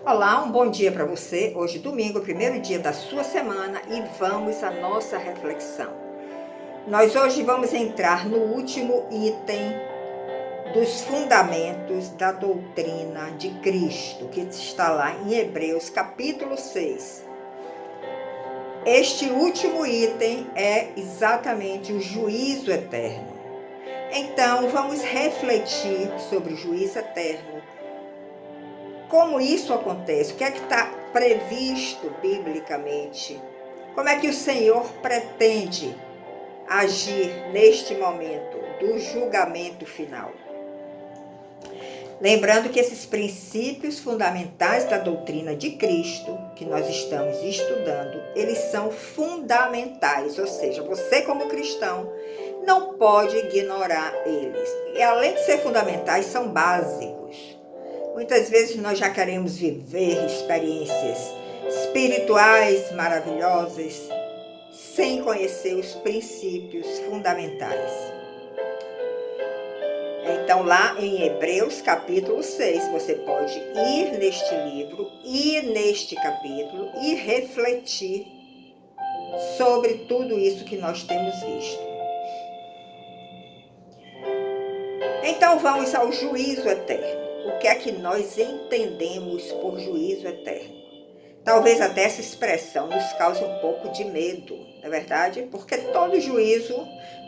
Olá, um bom dia para você. Hoje, domingo, primeiro dia da sua semana, e vamos à nossa reflexão. Nós hoje vamos entrar no último item dos fundamentos da doutrina de Cristo, que está lá em Hebreus capítulo 6. Este último item é exatamente o juízo eterno. Então, vamos refletir sobre o juízo eterno. Como isso acontece? O que é que está previsto biblicamente? Como é que o Senhor pretende agir neste momento do julgamento final? Lembrando que esses princípios fundamentais da doutrina de Cristo, que nós estamos estudando, eles são fundamentais, ou seja, você como cristão não pode ignorar eles. E além de ser fundamentais, são básicos. Muitas vezes nós já queremos viver experiências espirituais maravilhosas sem conhecer os princípios fundamentais. Então, lá em Hebreus capítulo 6, você pode ir neste livro, ir neste capítulo e refletir sobre tudo isso que nós temos visto. Então, vamos ao juízo eterno. O que é que nós entendemos por juízo eterno? Talvez até essa expressão nos cause um pouco de medo, não é verdade? Porque todo juízo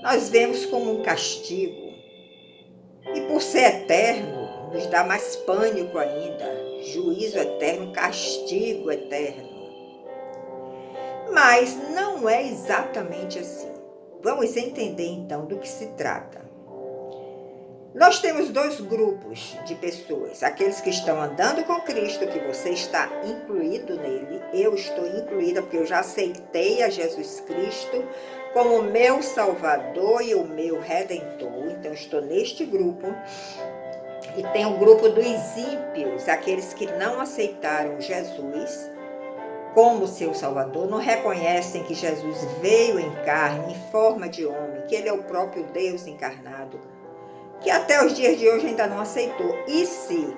nós vemos como um castigo. E por ser eterno, nos dá mais pânico ainda. Juízo eterno, castigo eterno. Mas não é exatamente assim. Vamos entender então do que se trata. Nós temos dois grupos de pessoas, aqueles que estão andando com Cristo, que você está incluído nele, eu estou incluída porque eu já aceitei a Jesus Cristo como meu Salvador e o meu Redentor, então estou neste grupo. E tem o grupo dos ímpios, aqueles que não aceitaram Jesus como seu Salvador, não reconhecem que Jesus veio em carne, em forma de homem, que ele é o próprio Deus encarnado, que até os dias de hoje ainda não aceitou. E se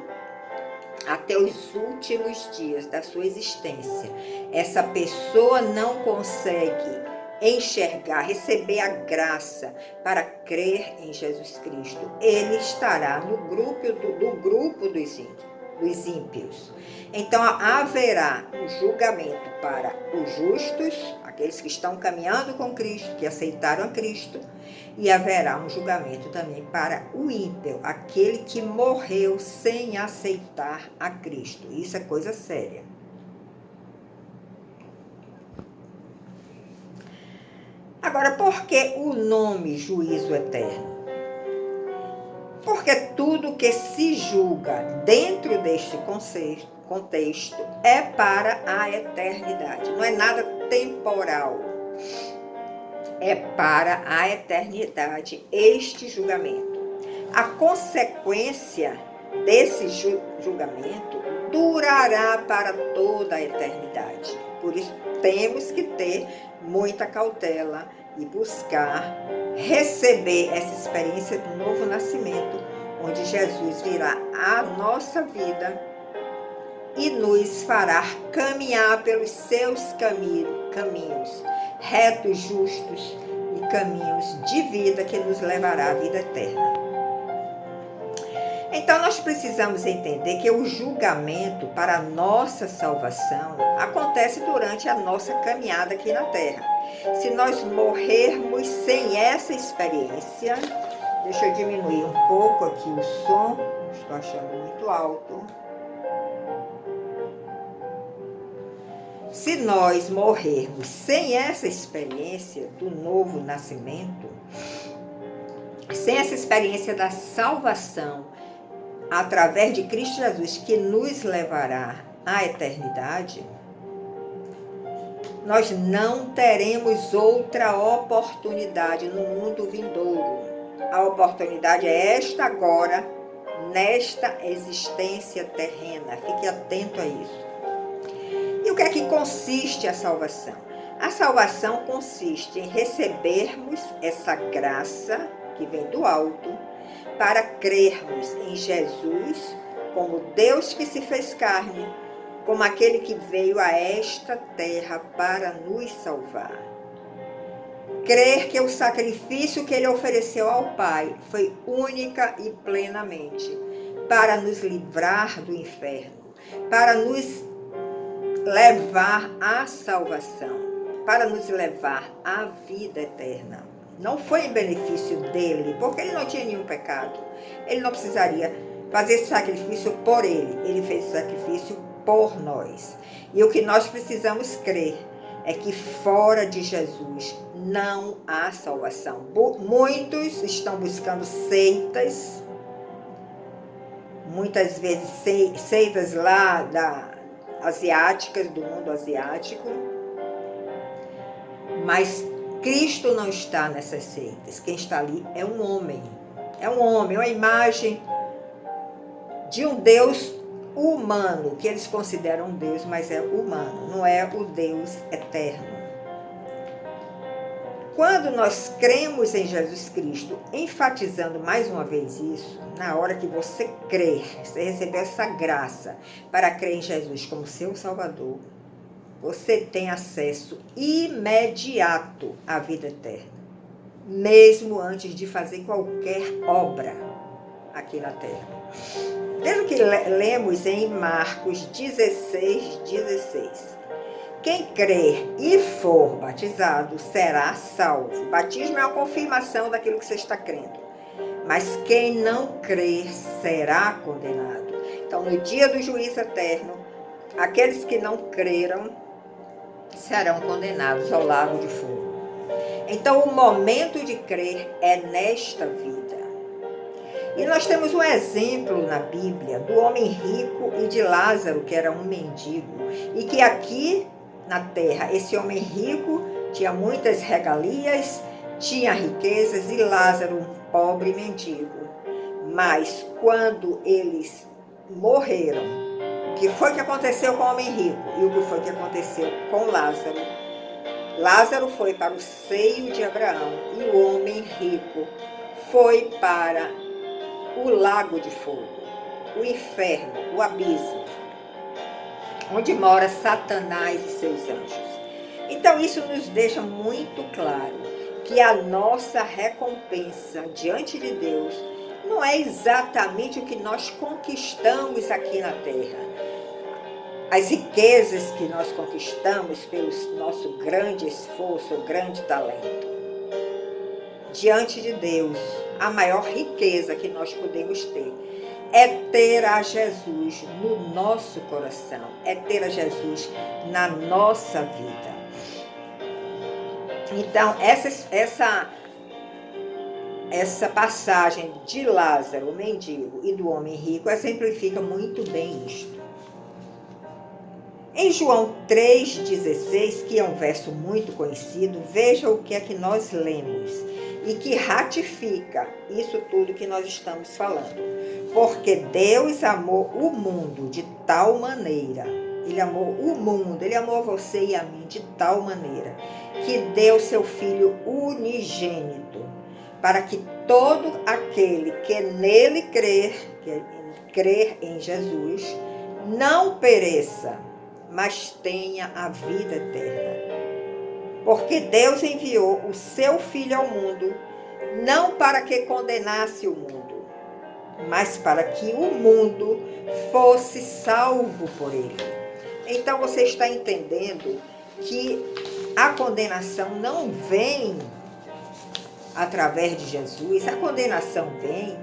até os últimos dias da sua existência essa pessoa não consegue enxergar, receber a graça para crer em Jesus Cristo, ele estará no grupo dos ímpios. Então haverá um julgamento para os justos, aqueles que estão caminhando com Cristo, que aceitaram a Cristo, e haverá um julgamento também para o ímpio, aquele que morreu sem aceitar a Cristo. Isso é coisa séria. Agora, por que o nome juízo eterno? Porque tudo que se julga dentro deste contexto é para a eternidade. Não é nada temporal. É para a eternidade este julgamento. A consequência desse julgamento durará para toda a eternidade. Por isso temos que ter muita cautela e buscar receber essa experiência do novo nascimento, onde Jesus virá à nossa vida e nos fará caminhar pelos seus caminhos retos, justos e caminhos de vida que nos levará à vida eterna. Então nós precisamos entender que o julgamento para a nossa salvação acontece durante a nossa caminhada aqui na Terra. Se nós morrermos sem essa experiência, deixa eu diminuir um pouco aqui o som, estou achando muito alto. Se nós morrermos sem essa experiência do novo nascimento, sem essa experiência da salvação através de Cristo Jesus, que nos levará à eternidade, nós não teremos outra oportunidade no mundo vindouro. A oportunidade é esta agora, nesta existência terrena. Fique atento a isso. E o que é que consiste a salvação? A salvação consiste em recebermos essa graça que vem do alto para crermos em Jesus como Deus que se fez carne, como aquele que veio a esta terra para nos salvar. Crer que o sacrifício que ele ofereceu ao Pai foi única e plenamente para nos livrar do inferno, para nos levar à salvação, para nos levar à vida eterna. Não foi em benefício dele, porque ele não tinha nenhum pecado. Ele não precisaria fazer esse sacrifício por ele. Ele fez esse sacrifício por nós. E o que nós precisamos crer é que fora de Jesus não há salvação. Muitos estão buscando seitas, muitas vezes seitas lá asiáticas, do mundo asiático, mas Cristo não está nessas seitas. Quem está ali é um homem. É um homem, uma imagem de um Deus humano, que eles consideram um Deus, mas é humano, não é o Deus eterno. Quando nós cremos em Jesus Cristo, enfatizando mais uma vez isso, na hora que você crer, você recebeu essa graça para crer em Jesus como seu Salvador, você tem acesso imediato à vida eterna, mesmo antes de fazer qualquer obra aqui na terra. Desde que lemos em Marcos 16:16. Quem crer e for batizado será salvo. Batismo é uma confirmação daquilo que você está crendo. Mas quem não crer será condenado. Então, no dia do juízo eterno, aqueles que não creram serão condenados ao lago de fogo. Então, o momento de crer é nesta vida. E nós temos um exemplo na Bíblia do homem rico e de Lázaro, que era um mendigo. E que aqui na terra, esse homem rico tinha muitas regalias, tinha riquezas, e Lázaro, um pobre mendigo. Mas quando eles morreram, o que foi que aconteceu com o homem rico e o que foi que aconteceu com Lázaro? Lázaro foi para o seio de Abraão e o homem rico foi para o lago de fogo, o inferno, o abismo, onde mora Satanás e seus anjos. Então isso nos deixa muito claro que a nossa recompensa diante de Deus não é exatamente o que nós conquistamos aqui na terra. As riquezas que nós conquistamos pelo nosso grande esforço, grande talento. Diante de Deus, a maior riqueza que nós podemos ter é ter a Jesus no nosso coração, é ter a Jesus na nossa vida. Então, essa passagem de Lázaro, o mendigo, e do homem rico exemplifica muito bem isto. Em João 3,16, que é um verso muito conhecido, veja o que é que nós lemos e que ratifica isso tudo que nós estamos falando. Porque Deus amou o mundo de tal maneira, Ele amou o mundo, Ele amou você e a mim de tal maneira, que deu seu Filho unigênito, para que todo aquele que nele crer em Jesus, não pereça, mas tenha a vida eterna. Porque Deus enviou o seu Filho ao mundo, não para que condenasse o mundo, mas para que o mundo fosse salvo por ele. Então você está entendendo que a condenação não vem através de Jesus, a condenação vem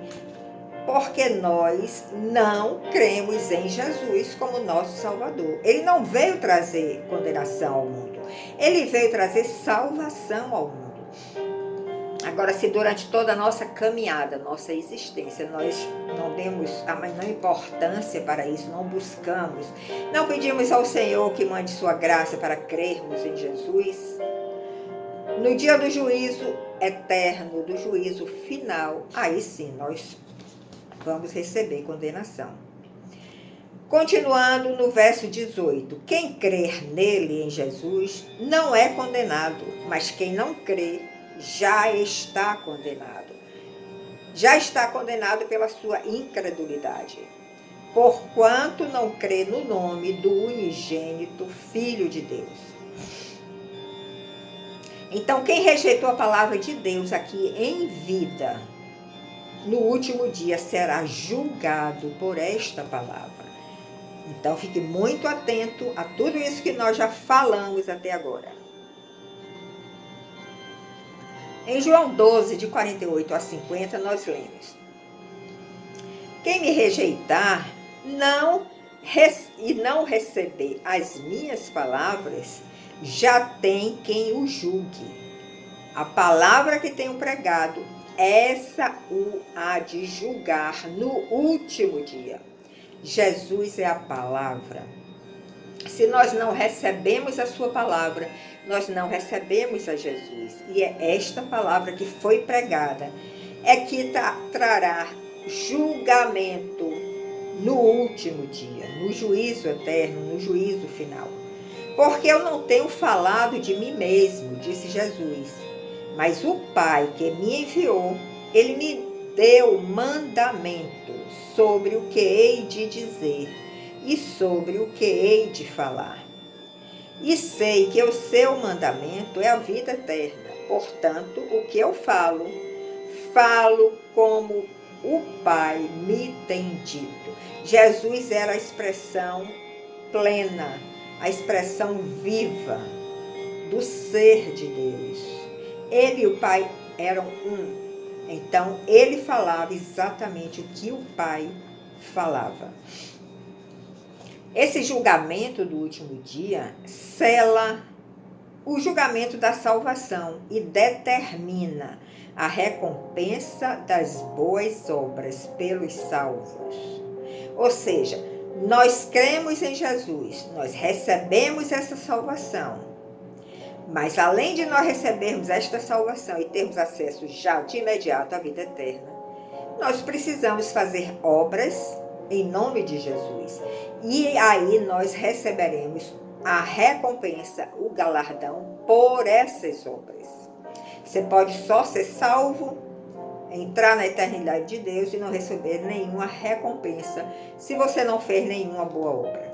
porque nós não cremos em Jesus como nosso Salvador. Ele não veio trazer condenação ao mundo, ele veio trazer salvação ao mundo. Agora, se durante toda a nossa caminhada, nossa existência, nós não demos a menor importância para isso, não buscamos, não pedimos ao Senhor que mande sua graça para crermos em Jesus, no dia do juízo eterno, do juízo final, aí sim nós vamos receber condenação. Continuando no verso 18, quem crer nele, em Jesus, não é condenado, mas quem não crê já está condenado. Já está condenado pela sua incredulidade. porquanto não crê no nome do unigênito Filho de Deus. Então, quem rejeitou a palavra de Deus aqui em vida, no último dia será julgado por esta palavra. Então, fique muito atento a tudo isso que nós já falamos até agora. Em João 12, de 48 a 50, nós lemos: quem me rejeitar e não receber as minhas palavras, já tem quem o julgue. A palavra que tenho pregado, essa o há de julgar no último dia. Jesus é a palavra. Se nós não recebemos a sua palavra, nós não recebemos a Jesus. E é esta palavra que foi pregada, é que trará julgamento no último dia, no juízo eterno, no juízo final. Porque eu não tenho falado de mim mesmo, disse Jesus, mas o Pai que me enviou, ele me deu mandamento sobre o que hei de dizer e sobre o que hei de falar. E sei que o seu mandamento é a vida eterna. Portanto, o que eu falo como o Pai me tem dito. Jesus era a expressão plena, a expressão viva do ser de Deus. Ele e o Pai eram um. Então, ele falava exatamente o que o Pai falava. Esse julgamento do último dia sela o julgamento da salvação e determina a recompensa das boas obras pelos salvos. Ou seja, nós cremos em Jesus, nós recebemos essa salvação. Mas além de nós recebermos esta salvação e termos acesso já de imediato à vida eterna, nós precisamos fazer obras em nome de Jesus. E aí nós receberemos a recompensa, o galardão por essas obras. Você pode só ser salvo, entrar na eternidade de Deus e não receber nenhuma recompensa se você não fez nenhuma boa obra.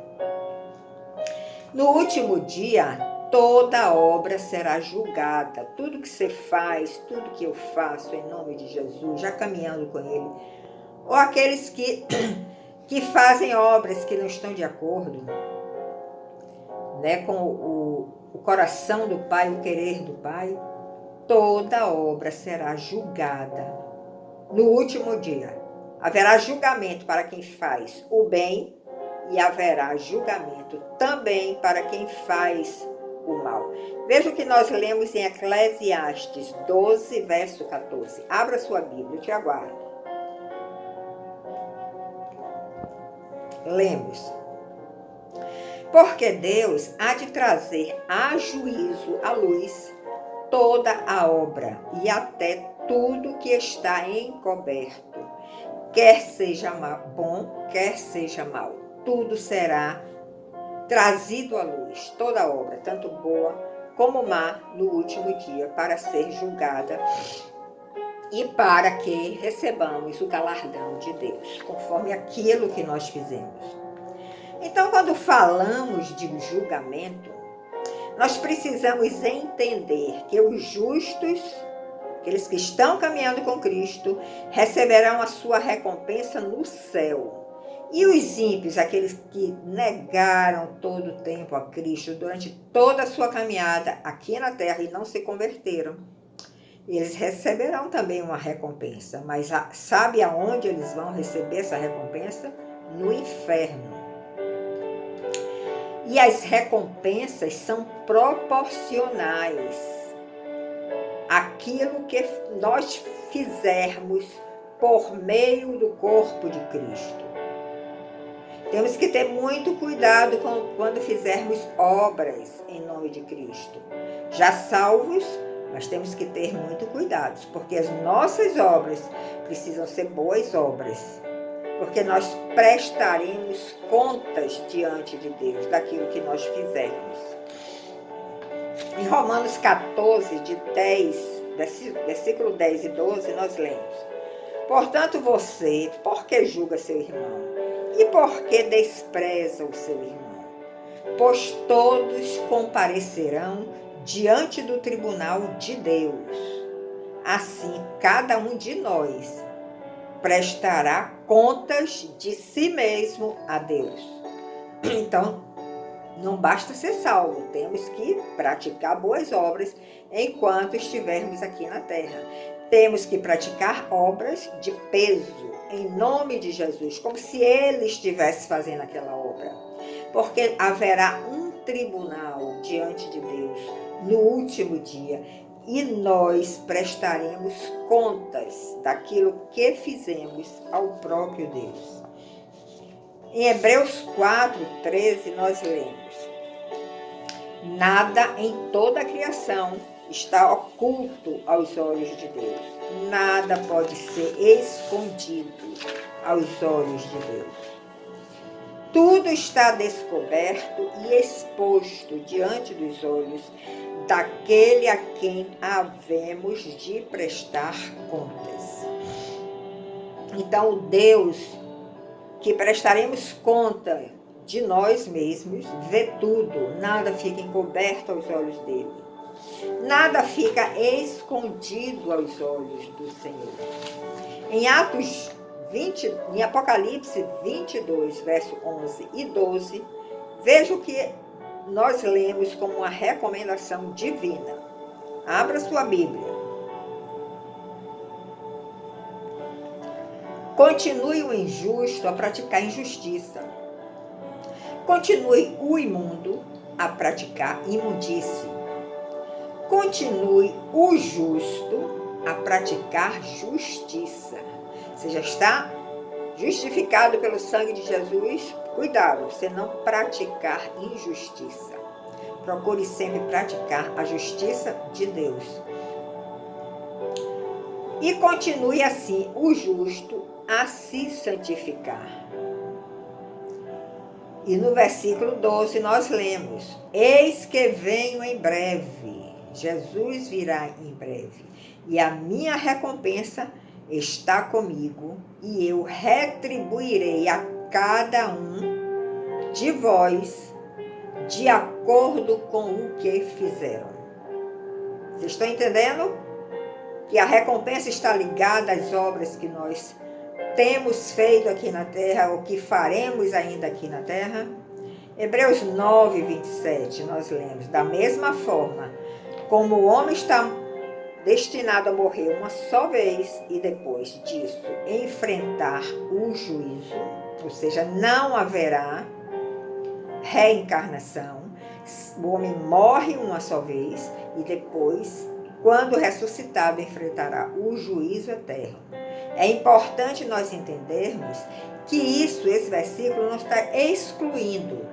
No último dia, toda obra será julgada. Tudo que você faz, tudo que eu faço em nome de Jesus, já caminhando com Ele, ou aqueles que fazem obras que não estão de acordo, né, com o coração do Pai, o querer do Pai, toda obra será julgada. No último dia, haverá julgamento para quem faz o bem e haverá julgamento também para quem faz o mal. Veja o que nós lemos em Eclesiastes 12, verso 14. Abra sua Bíblia, eu te aguardo. Lemos: porque Deus há de trazer a juízo à luz toda a obra e até tudo que está encoberto, quer seja bom, quer seja mal. Tudo será trazido à luz, toda a obra, tanto boa como má, no último dia, para ser julgada e para que recebamos o galardão de Deus, conforme aquilo que nós fizemos. Então, quando falamos de julgamento, nós precisamos entender que os justos, aqueles que estão caminhando com Cristo, receberão a sua recompensa no céu. E os ímpios, aqueles que negaram todo o tempo a Cristo durante toda a sua caminhada aqui na terra e não se converteram, eles receberão também uma recompensa. Mas sabe aonde eles vão receber essa recompensa? No inferno. E as recompensas são proporcionais àquilo que nós fizermos por meio do corpo de Cristo. Temos que ter muito cuidado quando fizermos obras em nome de Cristo. Já salvos, mas temos que ter muito cuidado, porque as nossas obras precisam ser boas obras. Porque nós prestaremos contas diante de Deus daquilo que nós fizermos. Em Romanos 14, versículo 10 e 12, nós lemos: portanto, você, por que julga seu irmão? E por que despreza o seu irmão? Pois todos comparecerão diante do tribunal de Deus. Assim, cada um de nós prestará contas de si mesmo a Deus. Então, não basta ser salvo, temos que praticar boas obras enquanto estivermos aqui na terra. Temos que praticar obras de peso, em nome de Jesus, como se Ele estivesse fazendo aquela obra. Porque haverá um tribunal diante de Deus no último dia e nós prestaremos contas daquilo que fizemos ao próprio Deus. Em Hebreus 4:13 nós lemos: nada em toda a criação está oculto aos olhos de Deus. Nada pode ser escondido aos olhos de Deus. Tudo está descoberto e exposto diante dos olhos daquele a quem havemos de prestar contas. Então, o Deus que prestaremos conta de nós mesmos vê tudo, nada fica encoberto aos olhos dele. Nada fica escondido aos olhos do Senhor. Em Apocalipse 22, verso 11 e 12, veja o que nós lemos como uma recomendação divina. Abra sua Bíblia. Continue o injusto a praticar injustiça. Continue o imundo a praticar imundície. Continue o justo a praticar justiça. Você já está justificado pelo sangue de Jesus? Cuidado, você não praticar injustiça. Procure sempre praticar a justiça de Deus. E continue assim o justo a se santificar. E no versículo 12 nós lemos: eis que venho em breve. Jesus virá em breve. E a minha recompensa está comigo, e eu retribuirei a cada um de vós de acordo com o que fizeram. Vocês estão entendendo? Que a recompensa está ligada às obras que nós temos feito aqui na terra, ou que faremos ainda aqui na terra. Hebreus 9, 27, nós lemos: da mesma forma, como o homem está destinado a morrer uma só vez e depois disso enfrentar o juízo, ou seja, não haverá reencarnação. O homem morre uma só vez e depois, quando ressuscitado, enfrentará o juízo eterno. É importante nós entendermos que esse versículo não está excluindo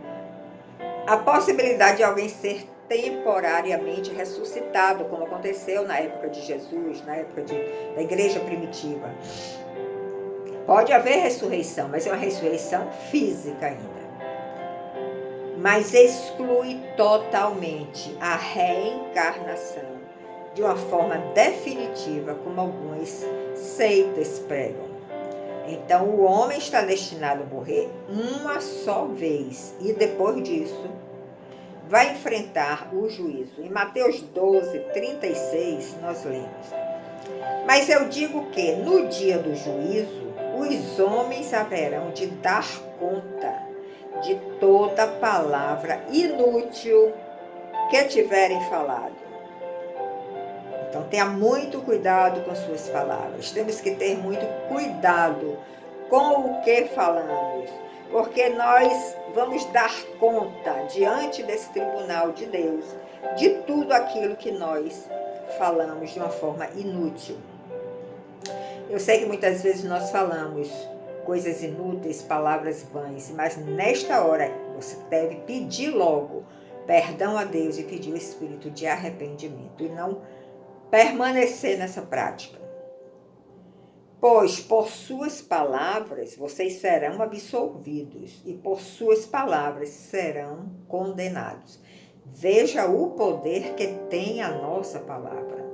a possibilidade de alguém ser temporariamente ressuscitado, como aconteceu na época de Jesus, na época da igreja primitiva. Pode haver ressurreição, mas é uma ressurreição física ainda. Mas exclui totalmente a reencarnação de uma forma definitiva, como algumas seitas pregam. Então, o homem está destinado a morrer uma só vez e depois disso vai enfrentar o juízo. Em Mateus 12, 36, nós lemos: mas eu digo que no dia do juízo, os homens haverão de dar conta de toda palavra inútil que tiverem falado. Então, tenha muito cuidado com suas palavras. Temos que ter muito cuidado com o que falamos, porque nós vamos dar conta diante desse tribunal de Deus de tudo aquilo que nós falamos de uma forma inútil. Eu sei que muitas vezes nós falamos coisas inúteis, palavras vãs, mas nesta hora você deve pedir logo perdão a Deus e pedir o espírito de arrependimento e não permanecer nessa prática. Pois por suas palavras vocês serão absolvidos e por suas palavras serão condenados. Veja o poder que tem a nossa palavra.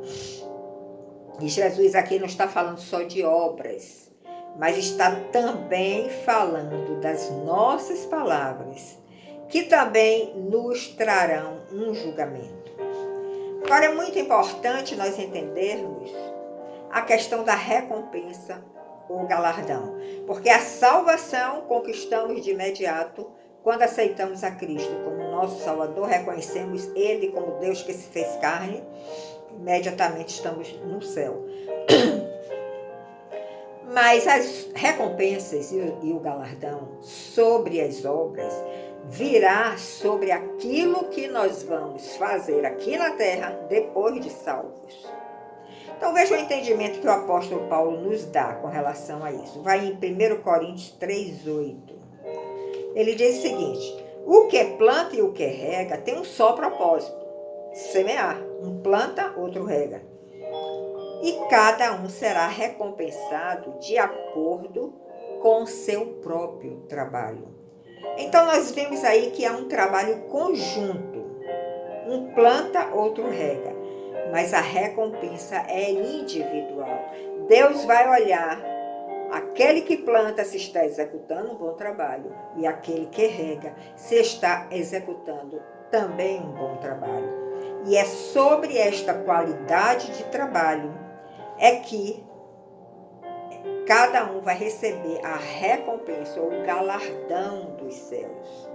E Jesus aqui não está falando só de obras mas está também falando das nossas palavras, que também nos trarão um julgamento. Agora, é muito importante nós entendermos a questão da recompensa ou galardão, porque a salvação conquistamos de imediato quando aceitamos a Cristo como nosso Salvador, reconhecemos Ele como Deus que se fez carne, imediatamente estamos no céu. Mas as recompensas e o galardão sobre as obras virá sobre aquilo que nós vamos fazer aqui na terra depois de salvos. Então veja o entendimento que o apóstolo Paulo nos dá com relação a isso. Vai em 1 Coríntios 3:8. Ele diz o seguinte: o que planta e o que rega tem um só propósito: semear. Um planta, outro rega. E cada um será recompensado de acordo com o seu próprio trabalho. Então nós vemos aí que há um trabalho conjunto. Um planta, outro rega. Mas a recompensa é individual. Deus vai olhar aquele que planta se está executando um bom trabalho e aquele que rega se está executando também um bom trabalho. E é sobre esta qualidade de trabalho é que cada um vai receber a recompensa ou o galardão dos céus.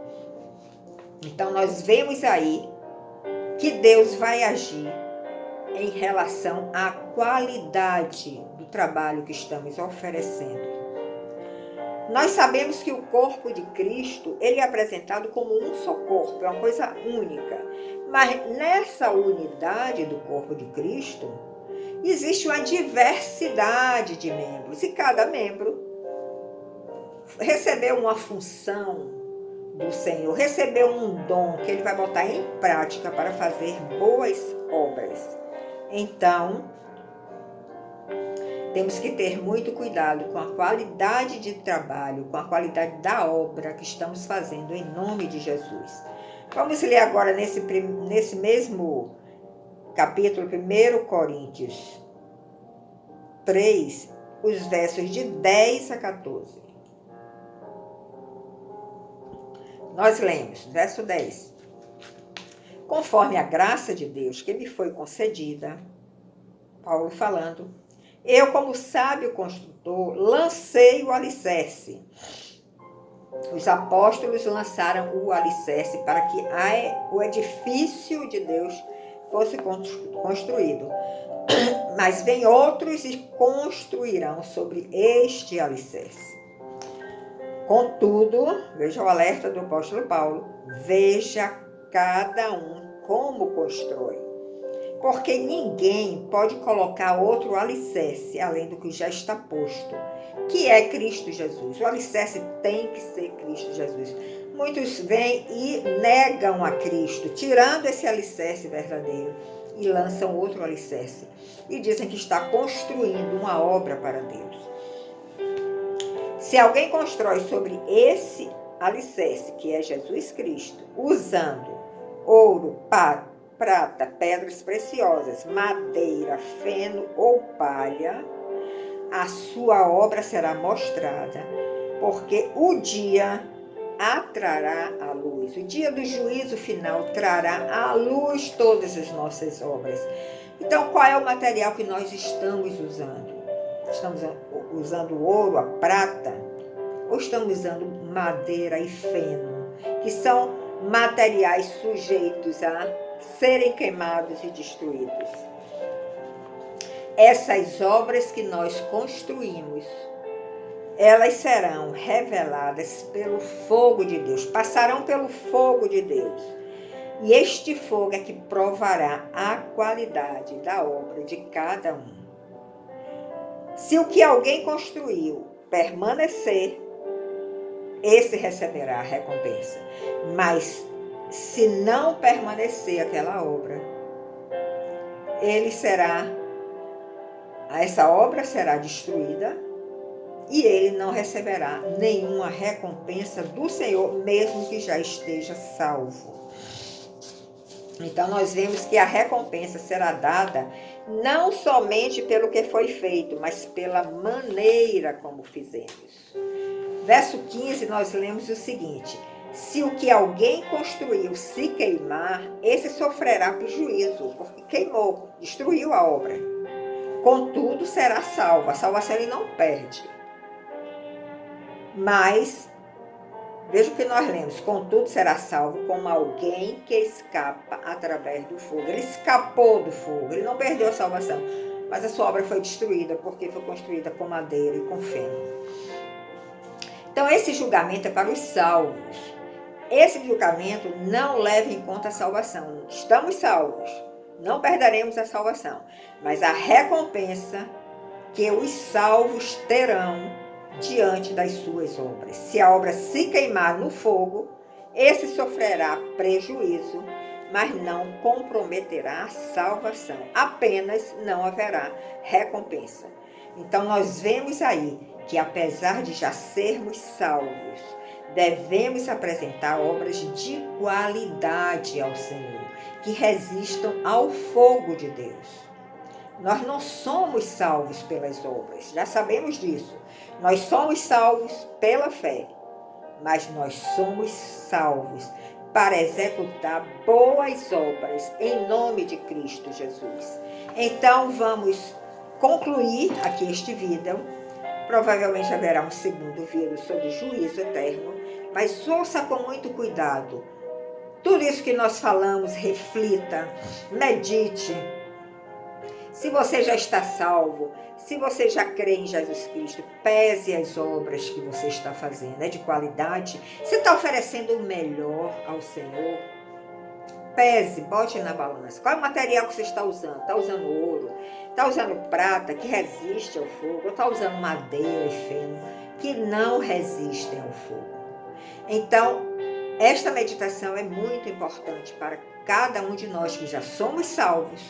Então nós vemos aí que Deus vai agir em relação à qualidade do trabalho que estamos oferecendo. Nós sabemos que o corpo de Cristo, ele é apresentado como um só corpo, é uma coisa única. Mas nessa unidade do corpo de Cristo, existe uma diversidade de membros. E cada membro recebeu uma função do Senhor, recebeu um dom que ele vai botar em prática para fazer boas obras. Então, temos que ter muito cuidado com a qualidade de trabalho, com a qualidade da obra que estamos fazendo em nome de Jesus. Vamos ler agora nesse mesmo capítulo 1 Coríntios 3, os versos de 10 a 14. Nós lemos, verso 10. Conforme a graça de Deus que me foi concedida, Paulo falando, eu, como sábio construtor, lancei o alicerce. Os apóstolos lançaram o alicerce para que o edifício de Deus fosse construído. Mas vem outros e construirão sobre este alicerce. Contudo, veja o alerta do apóstolo Paulo, veja cada um como constrói. Porque ninguém pode colocar outro alicerce além do que já está posto, que é Cristo Jesus. O alicerce tem que ser Cristo Jesus. Muitos vêm e negam a Cristo, tirando esse alicerce verdadeiro e lançam outro alicerce. E dizem que está construindo uma obra para Deus. Se alguém constrói sobre esse alicerce, que é Jesus Cristo, usando ouro, prata, pedras preciosas, madeira, feno ou palha, a sua obra será mostrada, porque o dia a trará à luz. O dia do juízo final trará à luz todas as nossas obras. Então, qual é o material que nós estamos usando? Estamos usando o ouro, a prata, ou estamos usando madeira e feno, que são materiais sujeitos a serem queimados e destruídos. Essas obras que nós construímos, elas serão reveladas pelo fogo de Deus, passarão pelo fogo de Deus. E este fogo é que provará a qualidade da obra de cada um. Se o que alguém construiu permanecer, esse receberá a recompensa. Mas se não permanecer aquela obra, essa obra será destruída e ele não receberá nenhuma recompensa do Senhor, mesmo que já esteja salvo. Então nós vemos que a recompensa será dada não somente pelo que foi feito, mas pela maneira como fizemos. Verso 15, nós lemos o seguinte: se o que alguém construiu se queimar, esse sofrerá prejuízo, porque queimou, destruiu a obra. Contudo, será salvo. A salvação ele não perde. Mas, veja o que nós lemos: contudo, será salvo como alguém que escapa através do fogo. Ele escapou do fogo, ele não perdeu a salvação, mas a sua obra foi destruída, porque foi construída com madeira e com feno. Então, esse julgamento é para os salvos. Esse julgamento não leva em conta a salvação. Estamos salvos, não perderemos a salvação, mas a recompensa que os salvos terão diante das suas obras. Se a obra se queimar no fogo, esse sofrerá prejuízo, mas não comprometerá a salvação. Apenas não haverá recompensa. Então nós vemos aí que, apesar de já sermos salvos, devemos apresentar obras de qualidade ao Senhor, que resistam ao fogo de Deus. Nós não somos salvos pelas obras, já sabemos disso. Nós somos salvos pela fé, mas nós somos salvos para executar boas obras em nome de Cristo Jesus. Então vamos concluir aqui este vídeo. Provavelmente haverá um segundo vídeo sobre juízo eterno, mas ouça com muito cuidado. Tudo isso que nós falamos, reflita, medite. Se você já está salvo, se você já crê em Jesus Cristo, pese as obras que você está fazendo. É de qualidade? Você está oferecendo o melhor ao Senhor? Pese, bote na balança. Qual é o material que você está usando? Está usando ouro? Está usando prata que resiste ao fogo? Ou está usando madeira e feno que não resistem ao fogo? Então, esta meditação é muito importante para cada um de nós que já somos salvos,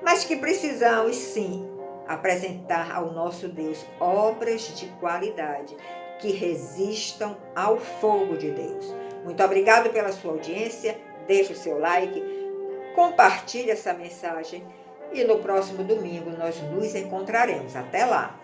mas que precisamos sim apresentar ao nosso Deus obras de qualidade que resistam ao fogo de Deus. Muito obrigado pela sua audiência. Deixe o seu like, compartilhe essa mensagem e no próximo domingo nós nos encontraremos. Até lá!